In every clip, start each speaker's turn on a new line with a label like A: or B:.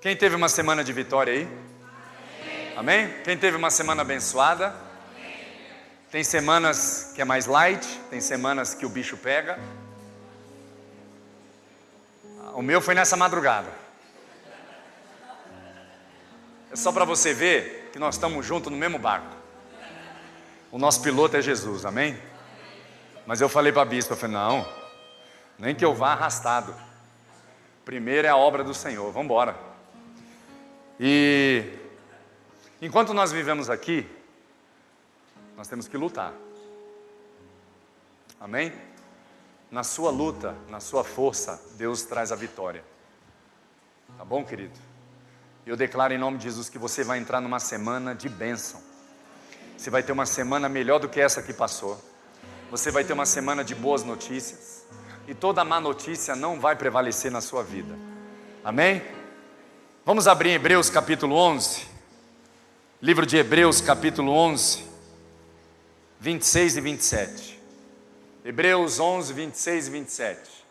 A: Quem teve uma semana de vitória aí? Amém? Quem teve uma semana abençoada? Tem semanas que é mais light, tem semanas que o bicho pega. O meu foi nessa madrugada. É só para você ver que nós estamos juntos no mesmo barco. O nosso piloto é Jesus, amém? Mas eu falei para a bispa, eu falei, não, nem que eu vá arrastado. Primeiro é a obra do Senhor, vamos embora. E enquanto nós vivemos aqui, nós temos que lutar. Amém? Na sua luta, na sua força, Deus traz a vitória. Tá bom, querido? Eu declaro em nome de Jesus que você vai entrar numa semana de bênção. Você vai ter uma semana melhor do que essa que passou. Você vai ter uma semana de boas notícias. E toda má notícia não vai prevalecer na sua vida. Amém? Vamos abrir em Hebreus capítulo 11. Livro de Hebreus capítulo 11, 26 e 27. Hebreus 11, 26 e 27.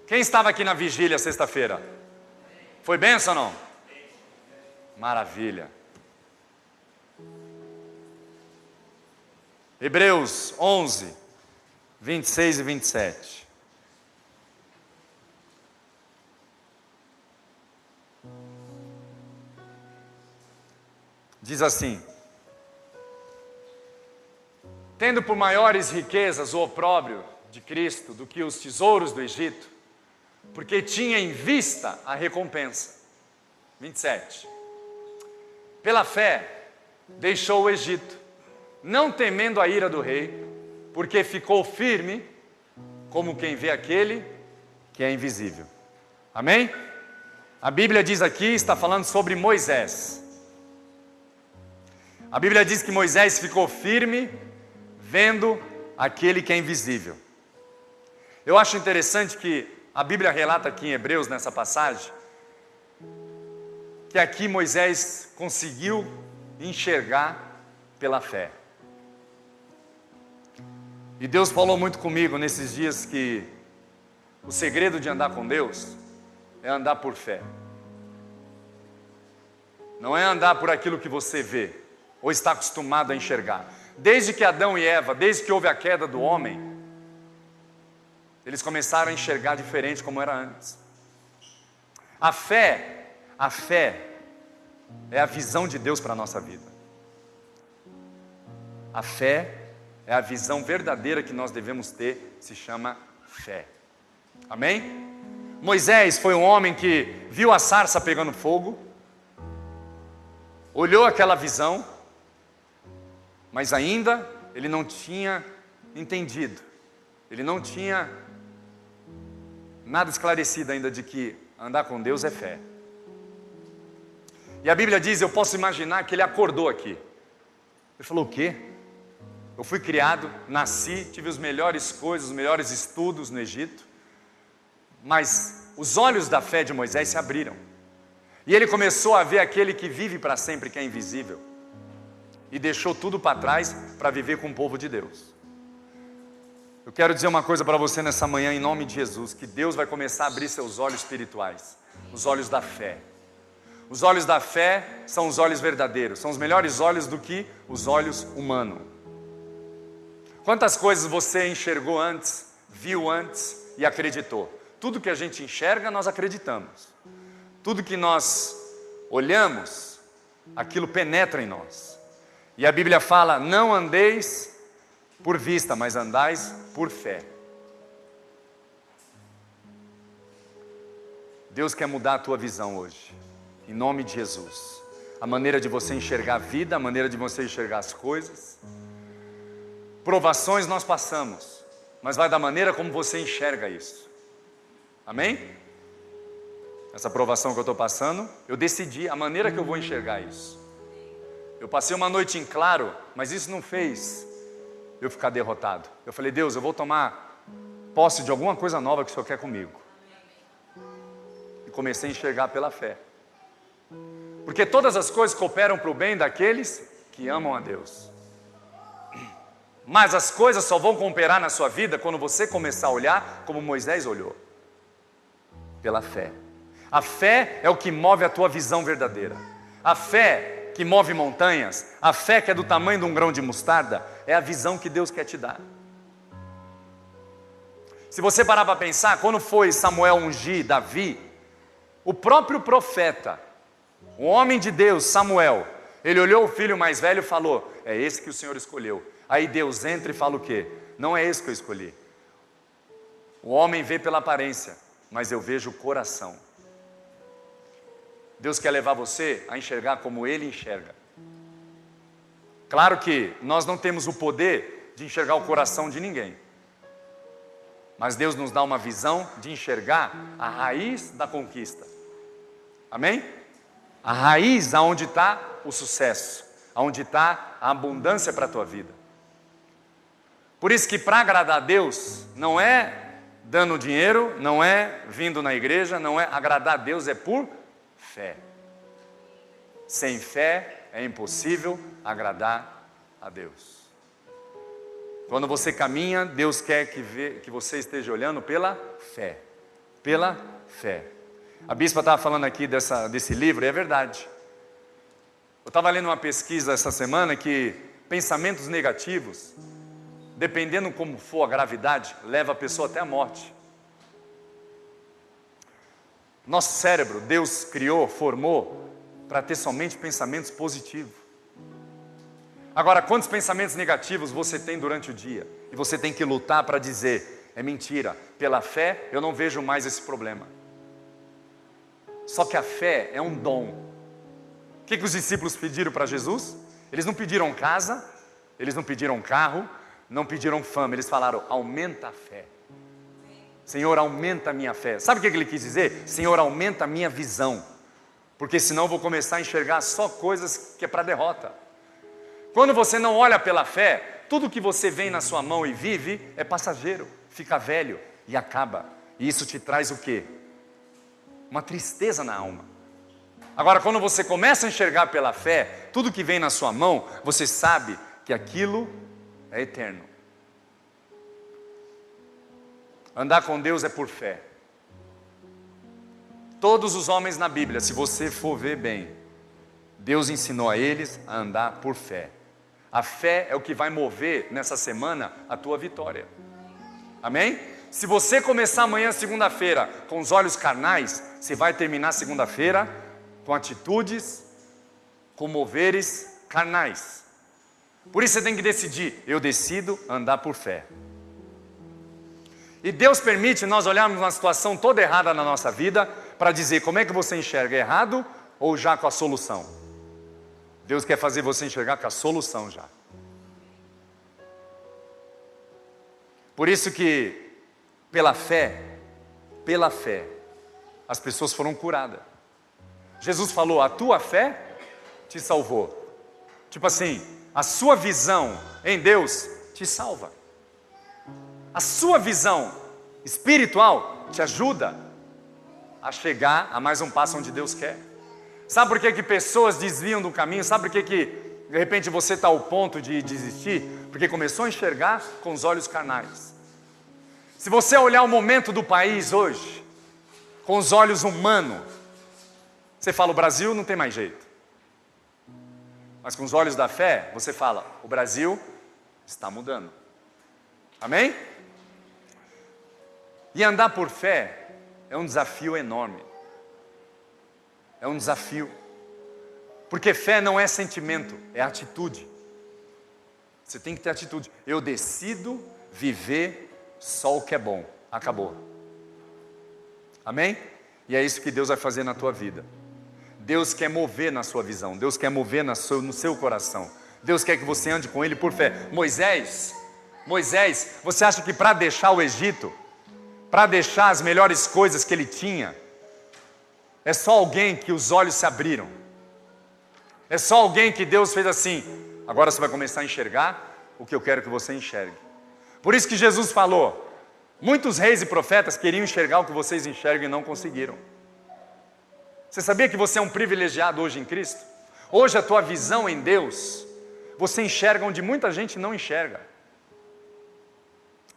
A: Quem estava aqui na vigília sexta-feira? Foi bênção ou não? Maravilha. Hebreus 11, 26 e 27. Diz assim: tendo por maiores riquezas o opróbrio de Cristo do que os tesouros do Egito, porque tinha em vista a recompensa. 27. Pela fé deixou o Egito, não temendo a ira do rei, porque ficou firme, como quem vê aquele que é invisível. Amém? A Bíblia diz aqui, está falando sobre Moisés. A Bíblia diz que Moisés ficou firme, vendo aquele que é invisível. Eu acho interessante que a Bíblia relata aqui em Hebreus, nessa passagem, que aqui Moisés conseguiu enxergar pela fé. E Deus falou muito comigo nesses dias que o segredo de andar com Deus é andar por fé. Não é andar por aquilo que você vê ou está acostumado a enxergar. Desde que Adão e Eva, desde que houve a queda do homem, eles começaram a enxergar diferente como era antes. A fé é a visão de Deus para a nossa vida. A fé é a visão verdadeira que nós devemos ter, se chama fé. Amém? Moisés foi um homem que viu a sarça pegando fogo, olhou aquela visão, mas ainda ele não tinha entendido, ele não tinha nada esclarecido ainda de que andar com Deus é fé. E a Bíblia diz, eu posso imaginar que ele acordou aqui. Ele falou, o quê? Eu fui criado, nasci, tive as melhores coisas, os melhores estudos no Egito, mas os olhos da fé de Moisés se abriram. E ele começou a ver aquele que vive para sempre, que é invisível. E deixou tudo para trás para viver com o povo de Deus. Eu quero dizer uma coisa para você nessa manhã, em nome de Jesus, que Deus vai começar a abrir seus olhos espirituais, os olhos da fé. Os olhos da fé são os olhos verdadeiros, são os melhores olhos do que os olhos humanos. Quantas coisas você enxergou antes, viu antes e acreditou? Tudo que a gente enxerga, nós acreditamos. Tudo que nós olhamos, aquilo penetra em nós. E a Bíblia fala, não andeis por vista, mas andais por fé. Deus quer mudar a tua visão hoje, em nome de Jesus. A maneira de você enxergar a vida, a maneira de você enxergar as coisas. Provações nós passamos, mas vai da maneira como você enxerga isso. Amém? Essa provação que eu estou passando, eu decidi a maneira que eu vou enxergar isso. Eu passei uma noite em claro, mas isso não fez eu ficar derrotado. Eu falei, Deus, eu vou tomar posse de alguma coisa nova que o Senhor quer comigo. E comecei a enxergar pela fé. Porque todas as coisas cooperam para o bem daqueles que amam a Deus. Mas as coisas só vão cooperar na sua vida quando você começar a olhar como Moisés olhou. Pela fé. A fé é o que move a tua visão verdadeira. A fé que move montanhas, a fé que é do tamanho de um grão de mostarda, é a visão que Deus quer te dar. Se você parar para pensar, quando foi Samuel ungir Davi, o próprio profeta, o homem de Deus, Samuel, ele olhou o filho mais velho e falou: é esse que o Senhor escolheu. Aí Deus entra e fala o quê? Não é esse que eu escolhi. O homem vê pela aparência, mas eu vejo o coração. Deus quer levar você a enxergar como Ele enxerga. Claro que nós não temos o poder de enxergar o coração de ninguém, mas Deus nos dá uma visão de enxergar a raiz da conquista. Amém? A raiz aonde está o sucesso, aonde está a abundância para a tua vida. Por isso que para agradar a Deus, não é dando dinheiro, não é vindo na igreja, não é agradar a Deus, é por fé. Sem fé é impossível agradar a Deus. Quando você caminha, Deus quer que você esteja olhando pela fé. Pela fé. A bispa estava falando aqui desse livro, e é verdade. Eu estava lendo uma pesquisa essa semana que pensamentos negativos, dependendo como for a gravidade, leva a pessoa até a morte. Nosso cérebro, Deus criou, formou, para ter somente pensamentos positivos. Agora, quantos pensamentos negativos você tem durante o dia? E você tem que lutar para dizer: é mentira, pela fé eu não vejo mais esse problema. Só que a fé é um dom. O que os discípulos pediram para Jesus? Eles não pediram casa, eles não pediram carro, não pediram fama, eles falaram: aumenta a fé. Senhor, aumenta a minha fé. Sabe o que ele quis dizer? Senhor, aumenta a minha visão, porque senão eu vou começar a enxergar só coisas que é para derrota. Quando você não olha pela fé, tudo que você vem na sua mão e vive é passageiro, fica velho e acaba. E isso te traz o quê? Uma tristeza na alma. Agora, quando você começa a enxergar pela fé, tudo que vem na sua mão, você sabe que aquilo é eterno. Andar com Deus é por fé. Todos os homens na Bíblia, se você for ver bem, Deus ensinou a eles a andar por fé. A fé é o que vai mover nessa semana a tua vitória. Amém? Se você começar amanhã, segunda-feira, com os olhos carnais, você vai terminar segunda-feira com atitudes, com moveres carnais. Por isso você tem que decidir: eu decido andar por fé. E Deus permite nós olharmos uma situação toda errada na nossa vida para dizer como é que você enxerga errado ou já com a solução. Deus quer fazer você enxergar com a solução já. Por isso que, pela fé, as pessoas foram curadas. Jesus falou: a tua fé te salvou. Tipo assim, a sua visão em Deus te salva. A sua visão espiritual te ajuda a chegar a mais um passo onde Deus quer. Sabe por que pessoas desviam do caminho? Sabe por que de repente você está ao ponto de desistir? Porque começou a enxergar com os olhos carnais. Se você olhar o momento do país hoje, com os olhos humanos, você fala: o Brasil não tem mais jeito. Mas com os olhos da fé, você fala: o Brasil está mudando. Amém? E andar por fé é um desafio enorme. É um desafio. Porque fé não é sentimento, é atitude. Você tem que ter atitude. Eu decido viver só o que é bom. Acabou. Amém? E é isso que Deus vai fazer na tua vida. Deus quer mover na sua visão. Deus quer mover no seu coração. Deus quer que você ande com Ele por fé. Moisés, você acha que para deixar o Egito, para deixar as melhores coisas que ele tinha, é só alguém que os olhos se abriram? É só alguém que Deus fez assim: agora você vai começar a enxergar o que eu quero que você enxergue. Por isso que Jesus falou: muitos reis e profetas queriam enxergar o que vocês enxergam e não conseguiram. Você sabia que você é um privilegiado hoje em Cristo? Hoje a tua visão em Deus, você enxerga onde muita gente não enxerga.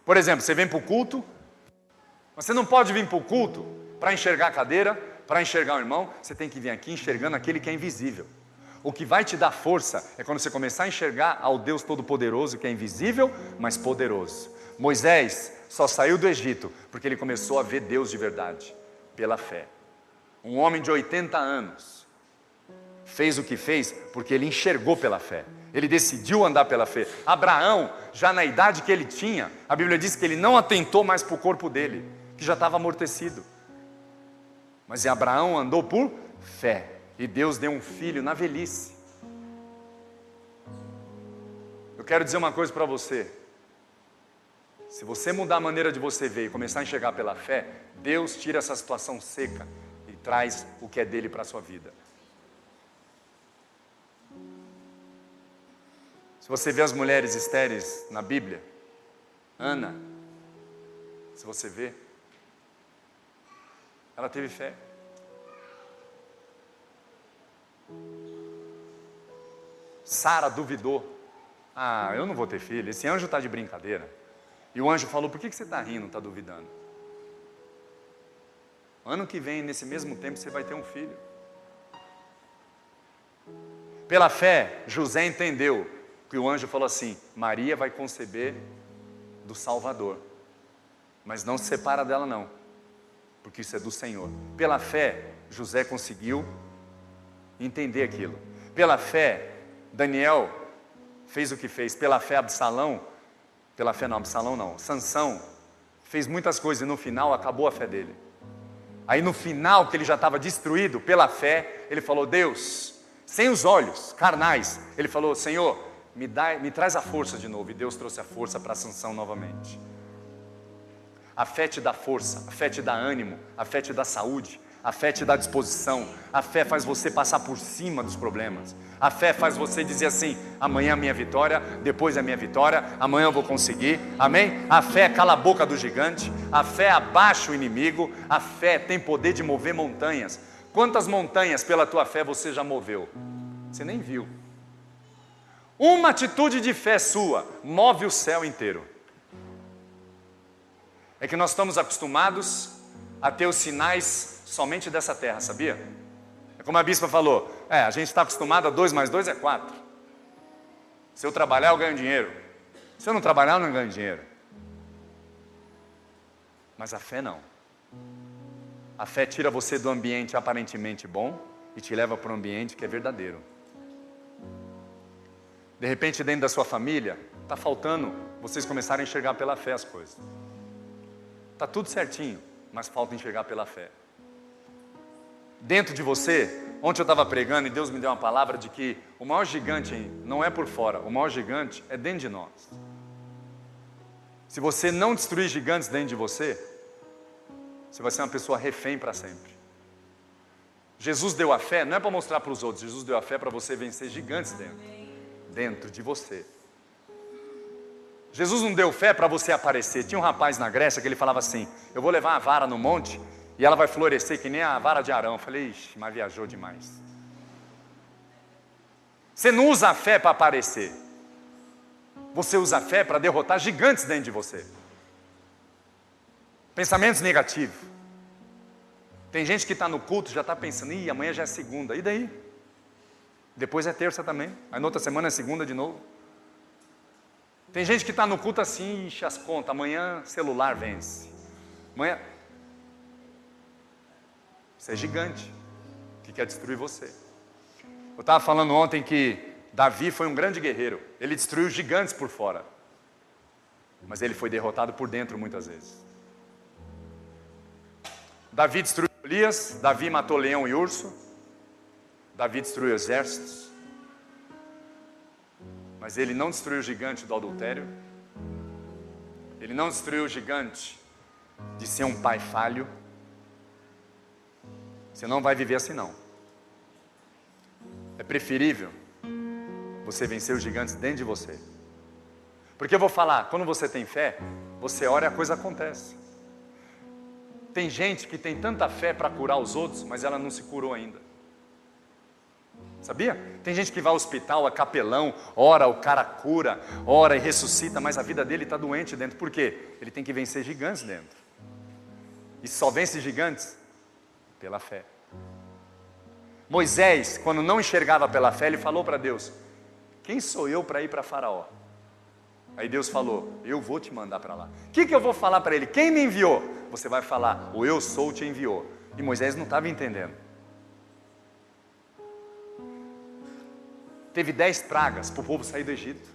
A: Por exemplo, você vem para o culto, você não pode vir para o culto para enxergar a cadeira, Para enxergar o irmão, você tem que vir aqui enxergando aquele que é invisível. O que vai te dar força é quando você começar a enxergar ao Deus Todo-Poderoso, que é invisível, mas poderoso. Moisés só saiu do Egito porque ele começou a ver Deus de verdade, pela fé. Um homem de 80 anos fez o que fez porque ele enxergou pela fé. Ele decidiu andar pela fé. Abraão, já na idade que ele tinha, a Bíblia diz que ele não atentou mais para o corpo dele, que já estava amortecido. Mas Abraão andou por fé. E Deus deu um filho na velhice. Eu quero dizer uma coisa para você. Se você mudar a maneira de você ver e começar a enxergar pela fé, Deus tira essa situação seca e traz o que é dele para a sua vida. Se você vê as mulheres estéreis na Bíblia, Ana, se você vê, ela teve fé. Sara duvidou. Eu não vou ter filho, esse anjo está de brincadeira. E o anjo falou, por que você está rindo, está duvidando? Ano que vem, nesse mesmo tempo, você vai ter um filho. Pela fé, José entendeu que o anjo falou assim, Maria vai conceber do Salvador. Mas não se separa dela não, porque isso é do Senhor. Pela fé, José conseguiu entender aquilo. Pela fé, Daniel fez o que fez. Pela fé, Absalão Sansão fez muitas coisas e no final acabou a fé dele. Aí no final, que ele já estava destruído, pela fé, ele falou, Deus, sem os olhos carnais, ele falou, Senhor, me traz a força de novo. E Deus trouxe a força para Sansão novamente. A fé te dá força, a fé te dá ânimo, a fé te dá saúde, a fé te dá disposição, a fé faz você passar por cima dos problemas, a fé faz você dizer assim, amanhã é a minha vitória, depois é a minha vitória, amanhã eu vou conseguir, amém? A fé cala a boca do gigante, a fé abaixa o inimigo, a fé tem poder de mover montanhas. Quantas montanhas pela tua fé você já moveu? Você nem viu. Uma atitude de fé sua move o céu inteiro. É que nós estamos acostumados a ter os sinais somente dessa terra, sabia? É como a bispa falou, a gente está acostumado a 2 mais 2 é 4. Se eu trabalhar, eu ganho dinheiro. Se eu não trabalhar, eu não ganho dinheiro. Mas a fé não. A fé tira você do ambiente aparentemente bom e te leva para um ambiente que é verdadeiro. De repente, dentro da sua família, está faltando vocês começarem a enxergar pela fé as coisas. Está tudo certinho, mas falta enxergar pela fé. Dentro de você, ontem eu estava pregando e Deus me deu uma palavra de que o maior gigante não é por fora, o maior gigante é dentro de nós. Se você não destruir gigantes dentro de você, você vai ser uma pessoa refém para sempre. Jesus deu a fé, não é para mostrar para os outros, Jesus deu a fé para você vencer gigantes dentro de você. Jesus não deu fé para você aparecer. Tinha um rapaz na Grécia que ele falava assim, eu vou levar uma vara no monte e ela vai florescer que nem a vara de Arão. Eu falei, ixi, mas viajou demais. Você não usa a fé para aparecer. Você usa a fé para derrotar gigantes dentro de você. Pensamentos negativos. Tem gente que está no culto e já está pensando, amanhã já é segunda, e daí? Depois é terça também, aí na outra semana é segunda de novo. Tem gente que está no culto assim, enche as contas, amanhã celular vence. Amanhã... Isso é gigante, que quer destruir você. Eu estava falando ontem que Davi foi um grande guerreiro. Ele destruiu gigantes por fora. Mas ele foi derrotado por dentro muitas vezes. Davi destruiu Golias, Davi matou leão e urso. Davi destruiu exércitos. Mas ele não destruiu o gigante do adultério. Ele não destruiu o gigante de ser um pai falho. Você não vai viver assim não. É preferível você vencer os gigantes dentro de você. Porque eu vou falar, quando você tem fé, você ora e a coisa acontece. Tem gente que tem tanta fé para curar os outros, mas ela não se curou ainda. Sabia? Tem gente que vai ao hospital, é capelão, ora, o cara cura, ora e ressuscita, mas a vida dele está doente dentro. Por quê? Ele tem que vencer gigantes dentro. E só vence gigantes pela fé. Moisés, quando não enxergava pela fé, ele falou para Deus: quem sou eu para ir para Faraó? Aí Deus falou: eu vou te mandar para lá. O que eu vou falar para ele? Quem me enviou? Você vai falar: o eu sou te enviou. E Moisés não estava entendendo. Teve 10 pragas para o povo sair do Egito.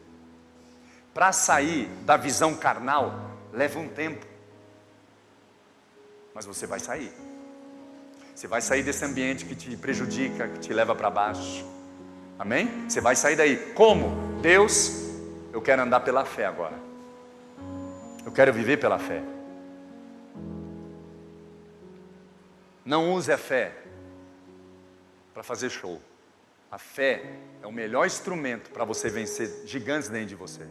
A: Para sair da visão carnal, leva um tempo. Mas você vai sair. Você vai sair desse ambiente que te prejudica, que te leva para baixo. Amém? Você vai sair daí. Como? Deus, eu quero andar pela fé agora. Eu quero viver pela fé. Não use a fé para fazer show. A fé é o melhor instrumento para você vencer gigantes dentro de você.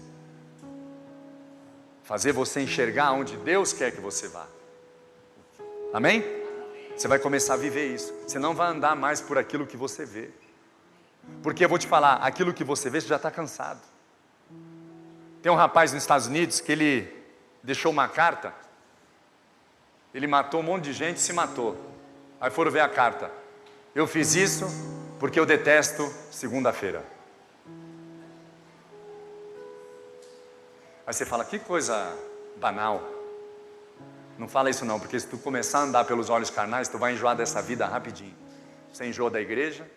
A: Fazer você enxergar onde Deus quer que você vá. Amém? Você vai começar a viver isso. Você não vai andar mais por aquilo que você vê. Porque eu vou te falar, aquilo que você vê, você já está cansado. Tem um rapaz nos Estados Unidos que ele deixou uma carta. Ele matou um monte de gente e se matou. Aí foram ver a carta. Eu fiz isso porque eu detesto segunda-feira. Aí você fala, que coisa banal. Não fala isso não, porque se tu começar a andar pelos olhos carnais, tu vai enjoar dessa vida rapidinho. Você enjoa da igreja,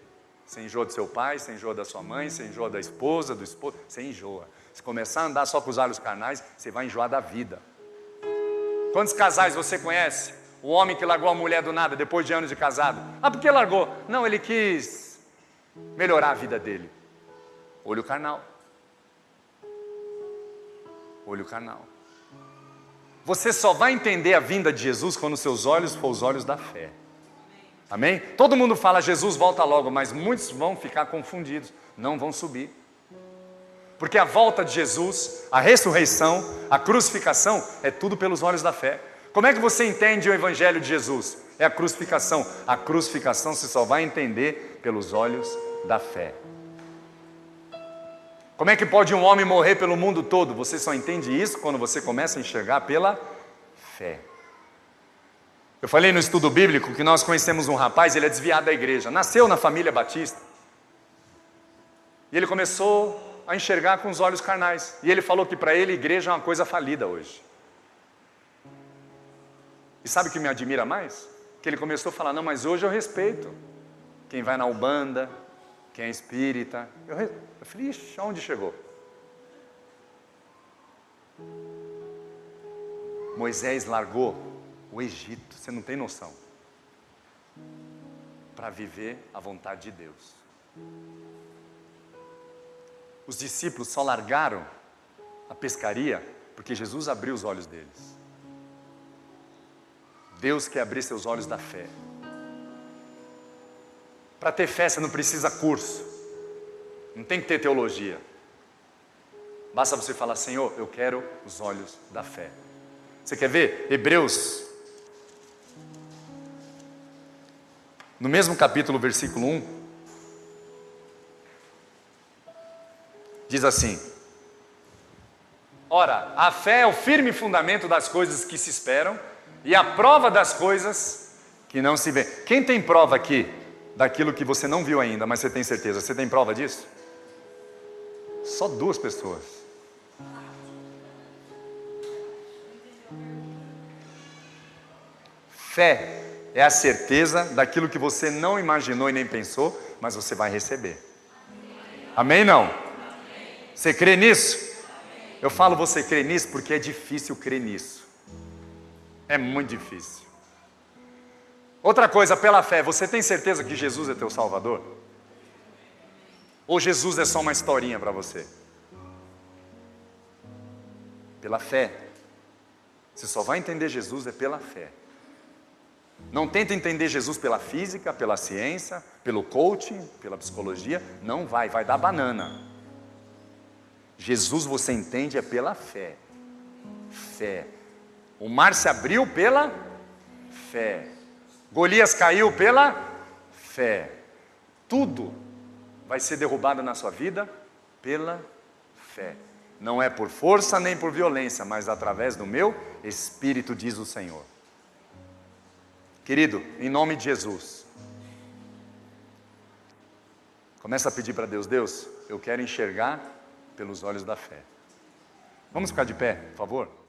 A: você enjoa do seu pai, você enjoa da sua mãe, você enjoa da esposa, do esposo, você enjoa. Se começar a andar só com os olhos carnais, você vai enjoar da vida. Quantos casais você conhece? O homem que largou a mulher do nada, depois de anos de casado. Ah, por que largou? Não, ele quis melhorar a vida dele. Olho carnal. Olho carnal. Você só vai entender a vinda de Jesus quando seus olhos for os olhos da fé. Amém? Todo mundo fala, Jesus volta logo, mas muitos vão ficar confundidos, não vão subir. Porque a volta de Jesus, a ressurreição, a crucificação, é tudo pelos olhos da fé. Como é que você entende o evangelho de Jesus? É a crucificação. A crucificação você só vai entender pelos olhos da fé. Como é que pode um homem morrer pelo mundo todo? Você só entende isso quando você começa a enxergar pela fé. Eu falei no estudo bíblico que nós conhecemos um rapaz, ele é desviado da igreja, nasceu na família batista. E ele começou a enxergar com os olhos carnais. E ele falou que para ele igreja é uma coisa falida hoje. E sabe o que me admira mais? Que ele começou a falar, não, mas hoje eu respeito quem vai na Umbanda, quem é espírita. Eu falei, ixi, aonde chegou? Moisés largou o Egito, você não tem noção, para viver a vontade de Deus. Os discípulos só largaram a pescaria porque Jesus abriu os olhos deles. Deus quer abrir seus olhos da fé. Para ter fé você não precisa curso, não tem que ter teologia. Basta você falar, Senhor, eu quero os olhos da fé. Você quer ver? Hebreus, no mesmo capítulo, versículo 1, diz assim: ora, a fé é o firme fundamento das coisas que se esperam e a prova das coisas que não se vê. Quem tem prova aqui daquilo que você não viu ainda, mas você tem certeza? Você tem prova disso? Só 2 pessoas. Fé é a certeza daquilo que você não imaginou e nem pensou, mas você vai receber. Amém, não? Você crê nisso? Eu falo você crê nisso porque é difícil crer nisso. É muito difícil. Outra coisa, pela fé, você tem certeza que Jesus é teu Salvador? Ou Jesus é só uma historinha para você? Pela fé. Você só vai entender Jesus é pela fé. Não tenta entender Jesus pela física, pela ciência, pelo coaching, pela psicologia. Não vai dar banana. Jesus você entende é pela fé. Fé. O mar se abriu pela fé. Golias caiu pela fé. Tudo vai ser derrubado na sua vida pela fé. Não é por força nem por violência, mas através do meu Espírito, diz o Senhor. Querido, em nome de Jesus, Começa a pedir para Deus: Deus, eu quero enxergar pelos olhos da fé. Vamos ficar de pé, por favor?